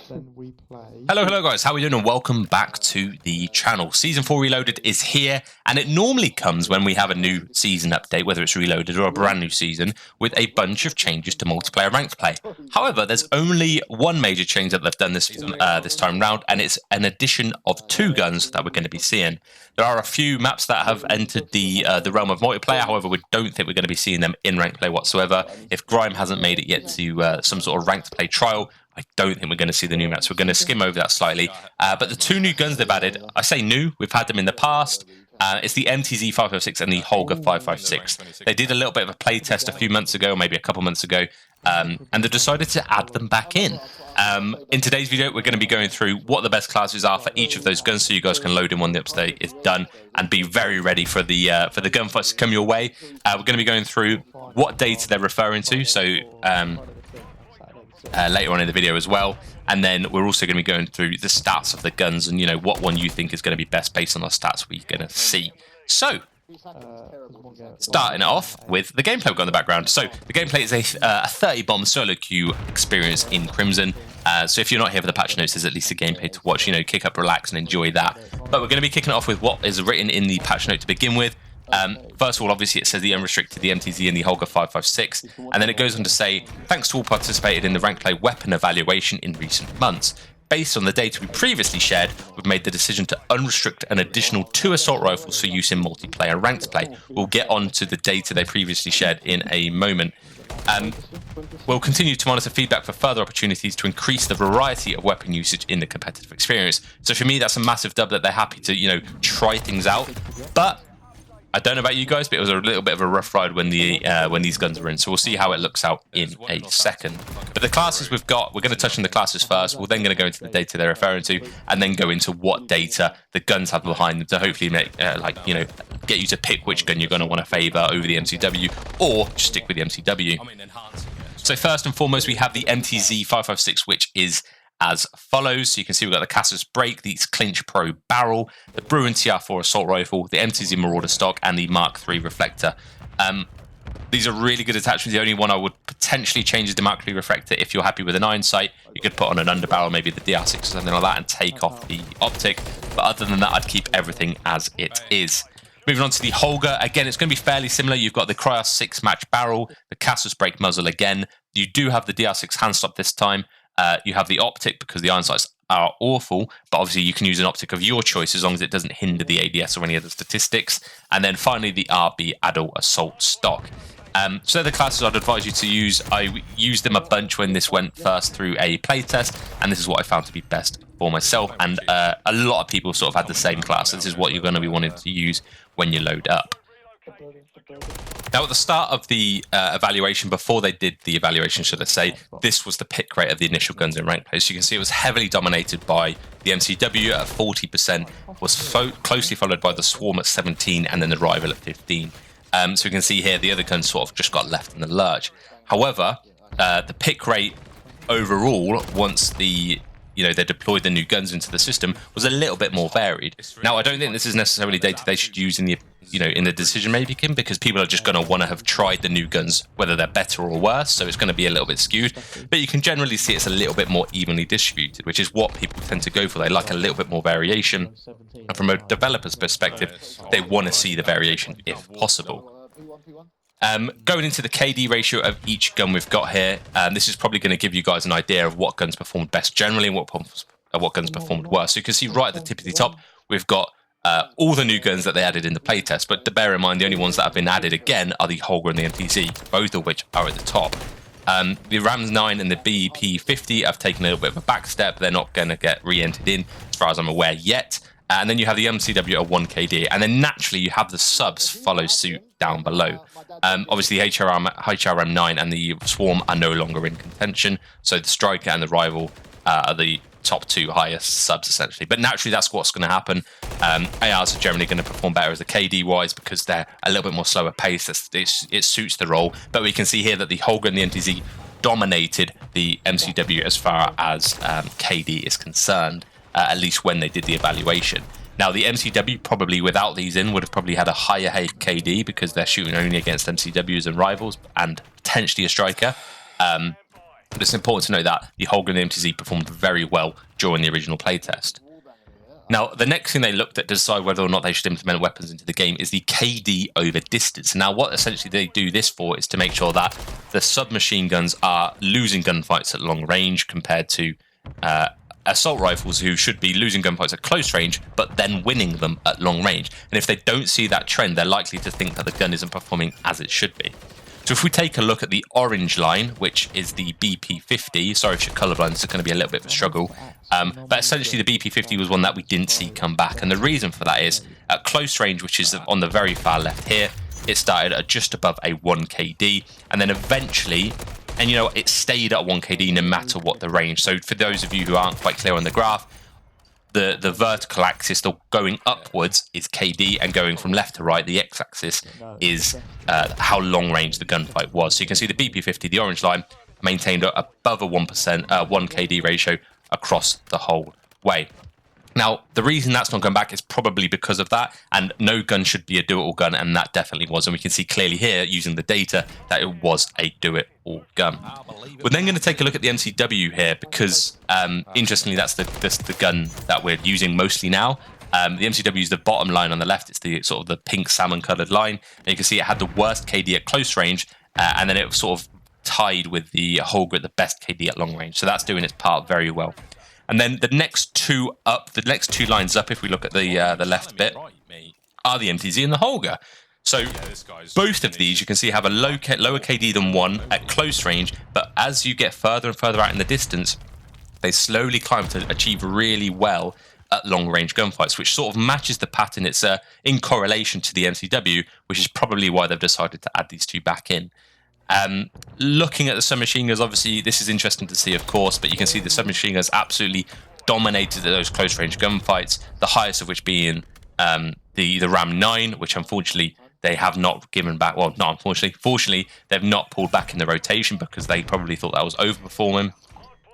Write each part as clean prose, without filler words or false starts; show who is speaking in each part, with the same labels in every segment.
Speaker 1: Hello guys, how are we doing, and welcome back to the channel. Season 4 Reloaded is here, and it normally comes when we have a new season update, whether it's Reloaded or a brand new season, with a bunch of changes to multiplayer ranked play. However, there's only one major change that they've done this season, this time round, and it's an addition of 2 guns that we're going to be seeing. There are a few maps that have entered the realm of multiplayer. However, we don't think we're going to be seeing them in ranked play whatsoever. If Grime hasn't made it yet to some sort of ranked play trial, I don't think we're going to see the new maps. We're going to skim over that slightly. But the 2 new guns they've added, I say new, we've had them in the past. It's the MTZ 556 and the Holger 556. They did a little bit of a play test a few months ago, maybe a couple months ago, and they decided to add them back in. In today's video, we're going to be going through what the best classes are for each of those guns, so you guys can load in when the update is done and be very ready for the gunfights to come your way. We're going to be going through what data they're referring to, so later on in the video as well, and then we're also going to be going through the stats of the guns and, you know, what one you think is going to be best based on the stats we're going to see. So starting it off with the gameplay we've got in the background. So the gameplay is a 30 bomb solo queue experience in Crimson. So if you're not here for the patch notes, there's at least a gameplay to watch, you know, kick up, relax and enjoy that. But we're going to be kicking it off with what is written in the patch note to begin with. First of all, obviously it says the unrestricted, the MTZ and the Holger 556, and then it goes on to say, thanks to all participated in the rank play weapon evaluation in recent months. Based on the data we previously shared, we've made the decision to unrestrict an additional 2 assault rifles for use in multiplayer ranked play. We'll get on to the data they previously shared in a moment. We'll continue to monitor feedback for further opportunities to increase the variety of weapon usage in the competitive experience. So for me, that's a massive dub that they're happy to, you know, try things out. But I don't know about you guys, but it was a little bit of a rough ride when these guns were in. So we'll see how it looks out in a second. But the classes we've got, we're going to touch on the classes first. We're then going to go into the data they're referring to, and then go into what data the guns have behind them to hopefully make, like, you know, get you to pick which gun you're going to want to favour over the MCW, or just stick with the MCW. So first and foremost, we have the MTZ 556, which is as follows. So you can see we've got the Casus Brake, the Clinch Pro Barrel, the Bruin TR4 Assault Rifle, the MTZ Marauder Stock, and the Mark III Reflector. These are really good attachments. The only one I would potentially change is the Mark III Reflector. If you're happy with an iron sight, you could put on an underbarrel, maybe the DR6 or something like that, and take off the optic. But other than that, I'd keep everything as it is. Moving on to the Holger, again, it's going to be fairly similar. You've got the Cryos 6-match barrel, the Casus Brake muzzle again. You do have the DR6 hand stop this time. You have the optic because the iron sights are awful, but obviously you can use an optic of your choice as long as it doesn't hinder the ADS or any other statistics. And then finally, the RB Adult Assault Stock. So they're the classes I'd advise you to use. I used them a bunch when this went first through a playtest, and this is what I found to be best for myself. And a lot of people sort of had the same class. This is what you're going to be wanting to use when you load up. Now, at the start of the evaluation, before they did the evaluation, should I say, this was the pick rate of the initial guns in ranked play. So you can see it was heavily dominated by the MCW at 40%, was closely followed by the Swarm at 17%, and then the Rival at 15%. So you can see here the other guns sort of just got left in the lurch. However, the pick rate overall, once they deployed the new guns into the system, was a little bit more varied. Now, I don't think this is necessarily data they should use in the decision making, because people are just going to want to have tried the new guns, whether they're better or worse. So it's going to be a little bit skewed, but you can generally see it's a little bit more evenly distributed, which is what people tend to go for. They like a little bit more variation, and from a developer's perspective, they want to see the variation if possible. Going into the KD ratio of each gun we've got here, this is probably going to give you guys an idea of what guns performed best generally and what guns performed worse. So you can see right at the tip of the top, we've got all the new guns that they added in the playtest, but to bear in mind, the only ones that have been added again are the Holger and the MTZ, both of which are at the top. The Rams 9 and the BEP 50 have taken a little bit of a back step. They're not going to get re-entered in, as far as I'm aware, yet. And then you have the MCW at 1 KD, and then naturally you have the subs follow suit down below. Obviously, HRM 9 and the Swarm are no longer in contention, so the Striker and the Rival are the top 2 highest subs, essentially. But naturally, that's what's going to happen. ARs are generally going to perform better as the KD-wise because they're a little bit more slower paced. It suits the role. But we can see here that the Holger and the MTZ dominated the MCW as far as KD is concerned. At least when they did the evaluation. Now, the MCW, probably without these in, would have probably had a higher KD because they're shooting only against MCWs and rivals and potentially a striker. But it's important to note that the Holger and the MTZ performed very well during the original playtest. Now, the next thing they looked at to decide whether or not they should implement weapons into the game is the KD over distance. Now, what essentially they do this for is to make sure that the submachine guns are losing gunfights at long range compared to assault rifles, who should be losing gunfights at close range, but then winning them at long range. And if they don't see that trend, they're likely to think that the gun isn't performing as it should be. So if we take a look at the orange line, which is the BP50, sorry if you're colorblind, it's going to be a little bit of a struggle, but essentially the BP50 was one that we didn't see come back. And the reason for that is at close range, which is on the very far left here, it started at just above a 1 KD, and then eventually, and you know, it stayed at 1 KD no matter what the range. So for those of you who aren't quite clear on the graph, the vertical axis, the going upwards, is KD, and going from left to right, the x-axis, is how long range the gunfight was. So you can see the BP50, the orange line, maintained above a 1 KD ratio across the whole way. Now, the reason that's not going back is probably because of that, and no gun should be a do-it-all gun, and that definitely was. And we can see clearly here, using the data, that it was a do-it-all gun. We're then going to take a look at the MCW here, because, interestingly, that's the gun that we're using mostly now. The MCW is the bottom line on the left. It's the sort of the pink salmon-coloured line, and you can see it had the worst KD at close range, and then it was sort of tied with the Holger at the best KD at long range. So that's doing its part very well. And then the next two lines up, if we look at the left bit, are the MTZ and the Holger. So both of these, you can see, have a lower KD than 1 at close range, but as you get further and further out in the distance, they slowly climb to achieve really well at long-range gunfights, which sort of matches the pattern. It's in correlation to the MCW, which is probably why they've decided to add these two back in. Looking at the submachine guns, obviously this is interesting to see, of course, but you can see the submachine guns absolutely dominated those close range gunfights, the highest of which being the Ram 9, which unfortunately they have not given back. Well, not unfortunately, fortunately they've not pulled back in the rotation because they probably thought that was overperforming.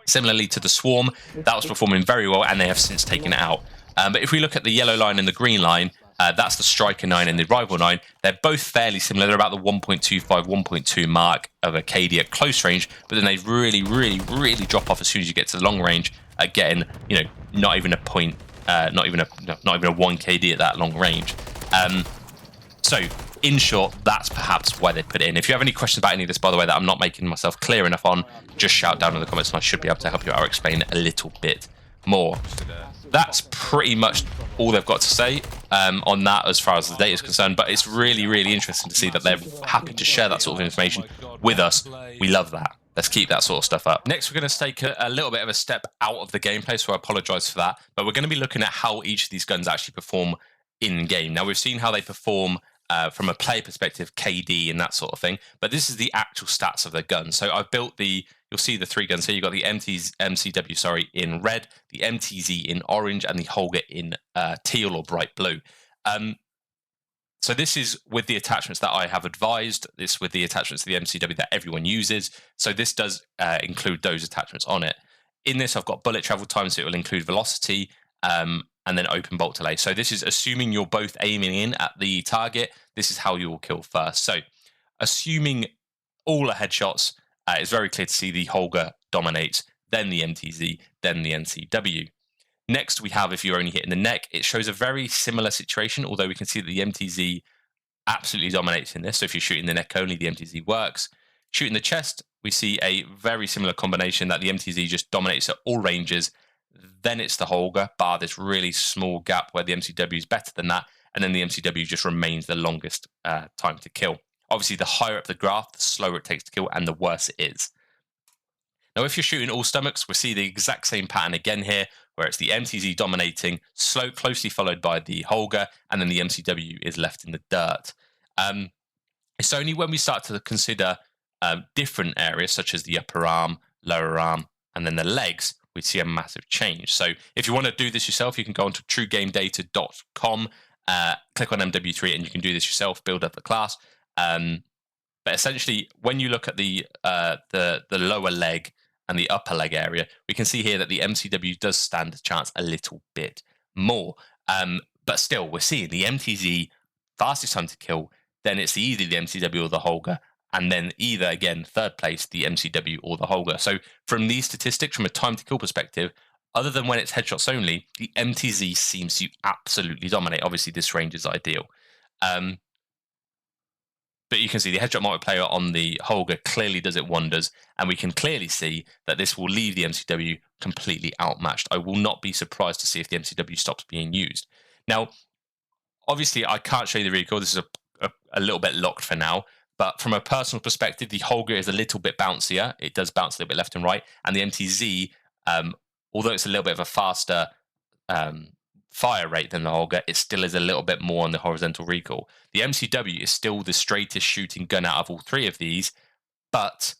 Speaker 1: Similarly to the Swarm, that was performing very well, and they have since taken it out. But if we look at the yellow line and the green line, that's the Striker 9 and the Rival 9. They're both fairly similar. They're about the 1.25, 1.2 mark of a KD at close range, but then they really, really, really drop off as soon as you get to the long range, getting, you know, not even a 1 KD at that long range. So, in short, that's perhaps why they put it in. If you have any questions about any of this, by the way, that I'm not making myself clear enough on, just shout down in the comments and I should be able to help you out or explain it a little bit more. That's pretty much all they've got to say on that as far as the data is concerned, but it's really, really interesting to see that they're happy to share that sort of information with us. We love that. Let's keep that sort of stuff up. Next, we're going to take a little bit of a step out of the gameplay, so I apologize for that, but we're going to be looking at how each of these guns actually perform in-game. Now, we've seen how they perform from a player perspective, KD and that sort of thing, but this is the actual stats of the gun. So I've built you'll see the three guns here. You've got the MCW, in red, the MTZ in orange, and the Holger in teal or bright blue. So this is with the attachments that I have advised. This with the attachments to the MCW that everyone uses. So this does include those attachments on it. In this, I've got bullet travel time, so it will include velocity, and then open bolt delay. So this is assuming you're both aiming in at the target. This is how you will kill first. So assuming all are headshots, it's very clear to see the Holger dominates, then the MTZ, then the MCW. Next, we have, if you're only hitting the neck, it shows a very similar situation, although we can see that the MTZ absolutely dominates in this. So if you're shooting the neck only, the MTZ works. Shooting the chest, we see a very similar combination that the MTZ just dominates at all ranges. Then it's the Holger, bar this really small gap where the MCW is better than that, and then the MCW just remains the longest time to kill. Obviously, the higher up the graph, the slower it takes to kill, and the worse it is. Now, if you're shooting all stomachs, we see the exact same pattern again here, where it's the MTZ dominating, closely followed by the Holger, and then the MCW is left in the dirt. It's only when we start to consider different areas, such as the upper arm, lower arm, and then the legs, we see a massive change. So if you want to do this yourself, you can go onto truegamedata.com, click on MW3, and you can do this yourself, build up the class. But essentially, when you look at the lower leg and the upper leg area, we can see here that the MCW does stand a chance a little bit more. But still, we're seeing the MTZ, fastest time to kill, then it's either the MCW or the Holger, and then either, again, third place, the MCW or the Holger. So from these statistics, from a time to kill perspective, other than when it's headshots only, the MTZ seems to absolutely dominate. Obviously, this range is ideal. But you can see the headshot multiplayer on the Holger clearly does it wonders, and we can clearly see that this will leave the MCW completely outmatched. I will not be surprised to see if the MCW stops being used. Now, obviously, I can't show you the recoil. This is a little bit locked for now. But from a personal perspective, the Holger is a little bit bouncier. It does bounce a little bit left and right. And the MTZ, although it's a little bit of a faster fire rate than the Holger, it still is a little bit more on the horizontal recoil. The MCW is still the straightest shooting gun out of all three of these, but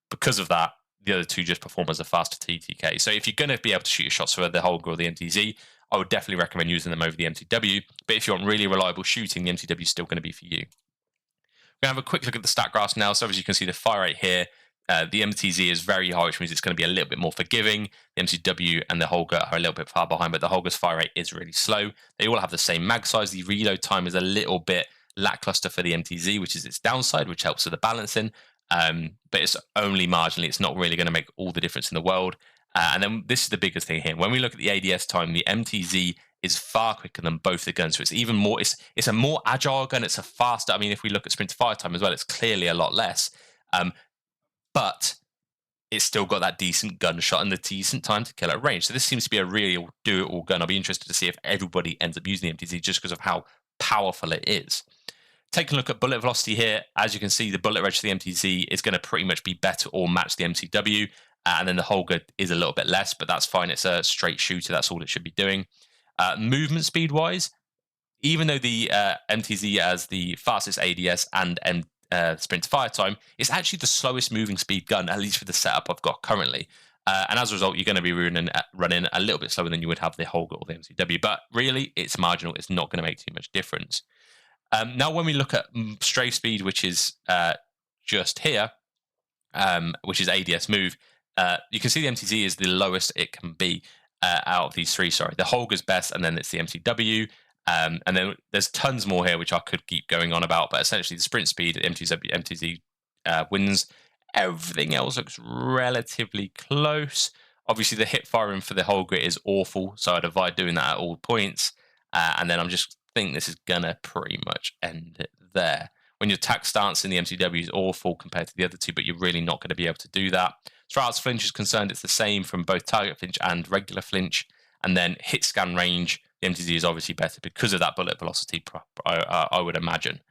Speaker 1: because of that, the other two just perform as a faster TTK. So if you're going to be able to shoot your shots for the Holger or the MTZ, I would definitely recommend using them over the MCW. But if you want really reliable shooting, the MCW is still going to be for you. We're going to have a quick look at the stat graphs now. So as you can see, the fire rate here, the MTZ is very high, which means it's going to be a little bit more forgiving. The MCW and the Holger are a little bit far behind, but the Holger's fire rate is really slow. They all have the same mag size. The reload time is a little bit lackluster for the MTZ, which is its downside, which helps with the balancing. But it's only marginally. It's not really going to make all the difference in the world. And then this is the biggest thing here. When we look at the ADS time, the MTZ is far quicker than both the guns. So it's even more, it's a more agile gun. It's a faster, I mean, if we look at sprint to fire time as well, it's clearly a lot less. But it's still got that decent gunshot and the decent time to kill at range. So this seems to be a real do-it-all gun. I'll be interested to see if everybody ends up using the MTZ just because of how powerful it is. Taking a look at bullet velocity here, as you can see, the bullet range of the MTZ is going to pretty much be better or match the MCW. And then the Holger is a little bit less, but that's fine. It's a straight shooter. That's all it should be doing. Movement speed-wise, even though the MTZ has the fastest ADS and sprint to fire time, it's actually the slowest moving speed gun, at least for the setup I've got currently. And as a result, you're going to be running a little bit slower than you would have the Holger or the MCW. But really, it's marginal. It's not going to make too much difference. Now, when we look at strafe speed, which is just here, which is ADS move, you can see the MTZ is the lowest it can be out of these three. Sorry, the Holger's best, and then it's the MCW. And then there's tons more here, which I could keep going on about. But essentially, the sprint speed, MTZ wins. Everything else looks relatively close. Obviously, the hip firing for the Holger is awful, so I'd avoid doing that at all points. And then I'm just think this is gonna pretty much end it there. When your tack stance in the MCW is awful compared to the other two, but you're really not going to be able to do that. As far as flinch is concerned, it's the same from both target flinch and regular flinch. And then hit scan range, the MTZ is obviously better because of that bullet velocity, I would imagine.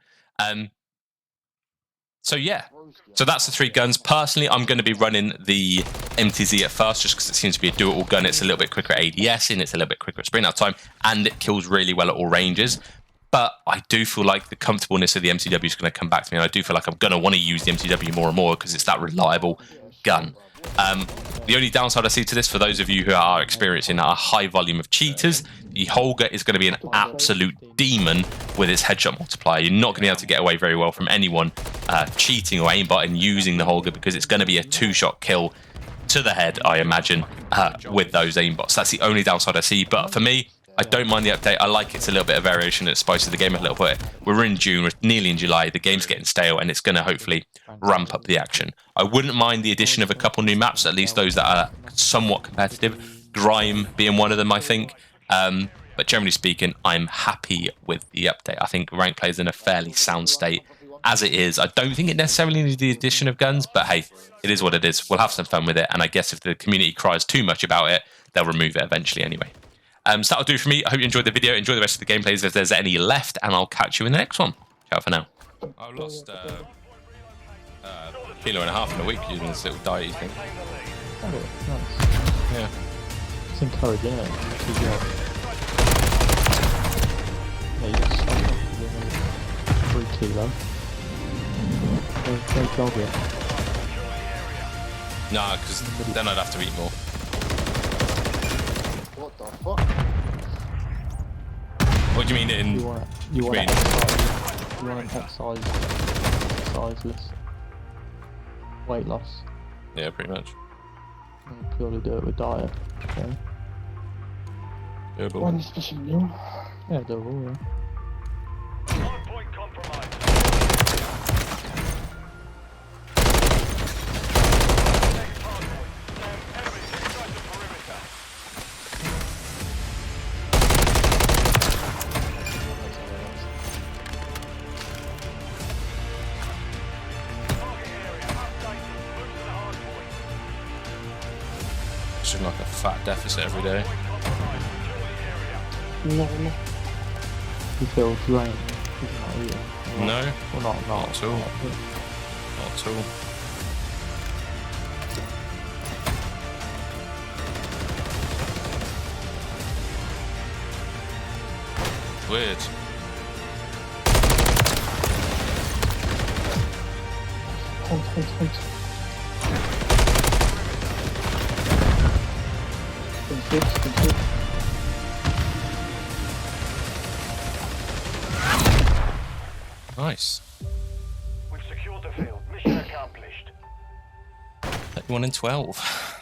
Speaker 1: So yeah, so that's the three guns. Personally, I'm going to be running the MTZ at first just because it seems to be a do-it-all gun. It's a little bit quicker at ADS and it's a little bit quicker at sprint out time, and it kills really well at all ranges. But I do feel like the comfortableness of the MCW is going to come back to me, and I do feel like I'm going to want to use the MCW more and more because it's that reliable gun. The only downside I see to this, for those of you who are experiencing a high volume of cheaters, the Holger is going to be an absolute demon with its headshot multiplier. You're not going to be able to get away very well from anyone cheating or aimbotting using the Holger because it's going to be a two-shot kill to the head, I imagine, with those aimbots. That's the only downside I see. But for me, I don't mind the update. I like it's a little bit of variation. It spices the game a little bit. We're in June, we're nearly in July. The game's getting stale, and it's going to hopefully ramp up the action. I wouldn't mind the addition of a couple new maps, at least those that are somewhat competitive. Grime being one of them, I think. But generally speaking, I'm happy with the update. I think ranked players in a fairly sound state as it is. I don't think it necessarily needs the addition of guns, but hey, it is what it is. We'll have some fun with it, and I guess if the community cries too much about it, they'll remove it eventually anyway. So that'll do for me. I hope you enjoyed the video. Enjoy the rest of the gameplays if there's any left, and I'll catch you in the next one. Ciao for now. I've lost a kilo and a half in a week using this little diet thing.
Speaker 2: Oh, nice.
Speaker 1: Yeah.
Speaker 2: It's encouraging, isn't it? Yeah, you just stop 3 kilo. Don't jog it.
Speaker 1: Nah, because then I'd have to eat more.
Speaker 3: What the fuck?
Speaker 1: What do you mean in...
Speaker 2: You want an exerciseless weight loss.
Speaker 1: Yeah, pretty much.
Speaker 2: You purely do it with diet. Okay.
Speaker 1: Doable.
Speaker 3: One special meal.
Speaker 2: Yeah, doable, yeah.
Speaker 1: in like a fat deficit every day.
Speaker 2: No, no. He feels drained. He's not eating.
Speaker 1: No,
Speaker 2: Well, not
Speaker 1: not at all. Not at all. Weird.
Speaker 2: Hunt. Good.
Speaker 1: Nice.
Speaker 3: We've secured the field. Mission accomplished.
Speaker 1: 31 and 12.